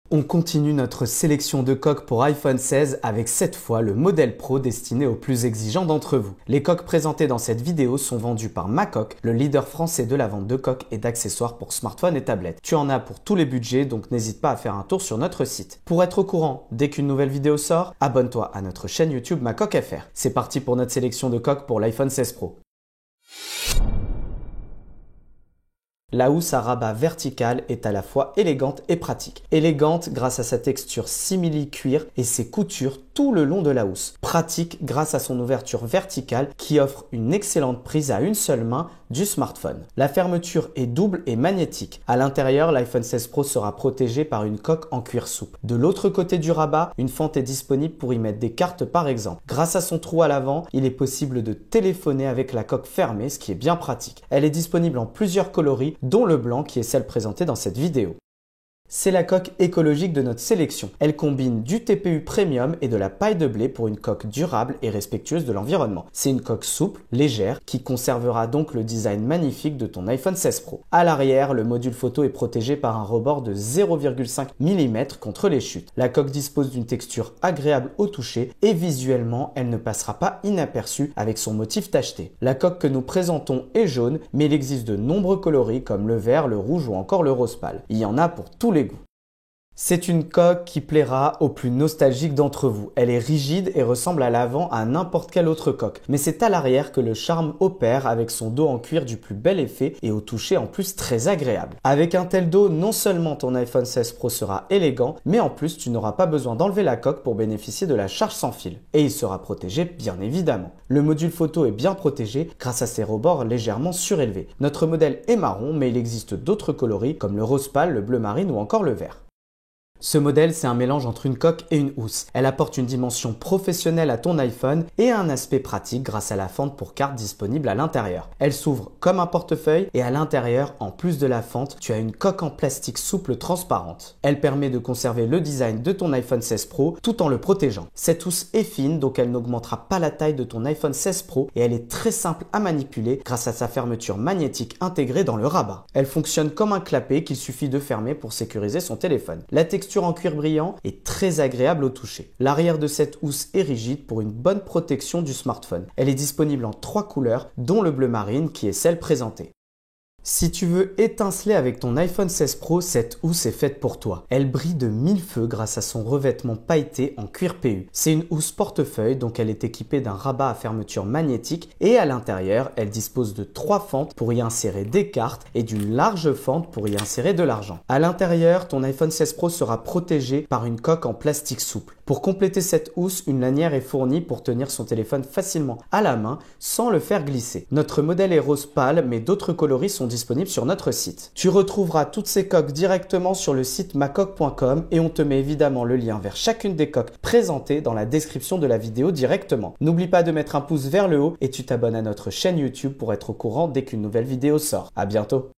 On continue notre sélection de coques pour iPhone 16 avec cette fois le modèle Pro destiné aux plus exigeants d'entre vous. Les coques présentées dans cette vidéo sont vendues par Macoq, le leader français de la vente de coques et d'accessoires pour smartphones et tablettes. Tu en as pour tous les budgets, donc n'hésite pas à faire un tour sur notre site. Pour être au courant dès qu'une nouvelle vidéo sort, abonne-toi à notre chaîne YouTube Macoq FR. C'est parti pour notre sélection de coques pour l'iPhone 16 Pro. La housse à rabat vertical est à la fois élégante et pratique. Élégante grâce à sa texture simili-cuir et ses coutures tout le long de la housse. Pratique grâce à son ouverture verticale qui offre une excellente prise à une seule main du smartphone. La fermeture est double et magnétique. À l'intérieur, l'iPhone 16 Pro sera protégé par une coque en cuir souple. De l'autre côté du rabat, une fente est disponible pour y mettre des cartes par exemple. Grâce à son trou à l'avant, il est possible de téléphoner avec la coque fermée, ce qui est bien pratique. Elle est disponible en plusieurs coloris, dont le blanc qui est celle présentée dans cette vidéo. C'est la coque écologique de notre sélection. Elle combine du TPU premium et de la paille de blé pour une coque durable et respectueuse de l'environnement. C'est une coque souple, légère, qui conservera donc le design magnifique de ton iPhone 16 Pro. À l'arrière, le module photo est protégé par un rebord de 0,5 mm contre les chutes. La coque dispose d'une texture agréable au toucher et visuellement, elle ne passera pas inaperçue avec son motif tacheté. La coque que nous présentons est jaune, mais il existe de nombreux coloris comme le vert, le rouge ou encore le rose pâle. Il y en a pour tous les goûts. C'est une coque qui plaira aux plus nostalgiques d'entre vous. Elle est rigide et ressemble à l'avant à n'importe quelle autre coque. Mais c'est à l'arrière que le charme opère avec son dos en cuir du plus bel effet et au toucher en plus très agréable. Avec un tel dos, non seulement ton iPhone 16 Pro sera élégant, mais en plus tu n'auras pas besoin d'enlever la coque pour bénéficier de la charge sans fil. Et il sera protégé bien évidemment. Le module photo est bien protégé grâce à ses rebords légèrement surélevés. Notre modèle est marron, mais il existe d'autres coloris comme le rose pâle, le bleu marine ou encore le vert. Ce modèle, c'est un mélange entre une coque et une housse. Elle apporte une dimension professionnelle à ton iPhone et un aspect pratique grâce à la fente pour carte disponible à l'intérieur. Elle s'ouvre comme un portefeuille et à l'intérieur, en plus de la fente, tu as une coque en plastique souple transparente. Elle permet de conserver le design de ton iPhone 16 Pro tout en le protégeant. Cette housse est fine, donc elle n'augmentera pas la taille de ton iPhone 16 Pro et elle est très simple à manipuler grâce à sa fermeture magnétique intégrée dans le rabat. Elle fonctionne comme un clapet qu'il suffit de fermer pour sécuriser son téléphone. La texture en cuir brillant est très agréable au toucher. L'arrière de cette housse est rigide pour une bonne protection du smartphone. Elle est disponible en 3 couleurs, dont le bleu marine qui est celle présentée. Si tu veux étinceler avec ton iPhone 16 Pro, cette housse est faite pour toi. Elle brille de mille feux grâce à son revêtement pailleté en cuir PU. C'est une housse portefeuille, donc elle est équipée d'un rabat à fermeture magnétique et à l'intérieur, elle dispose de 3 fentes pour y insérer des cartes et d'une large fente pour y insérer de l'argent. À l'intérieur, ton iPhone 16 Pro sera protégé par une coque en plastique souple. Pour compléter cette housse, une lanière est fournie pour tenir son téléphone facilement à la main sans le faire glisser. Notre modèle est rose pâle, mais d'autres coloris sont disponibles sur notre site. Tu retrouveras toutes ces coques directement sur le site macoq.com et on te met évidemment le lien vers chacune des coques présentées dans la description de la vidéo directement. N'oublie pas de mettre un pouce vers le haut et tu t'abonnes à notre chaîne YouTube pour être au courant dès qu'une nouvelle vidéo sort. À bientôt.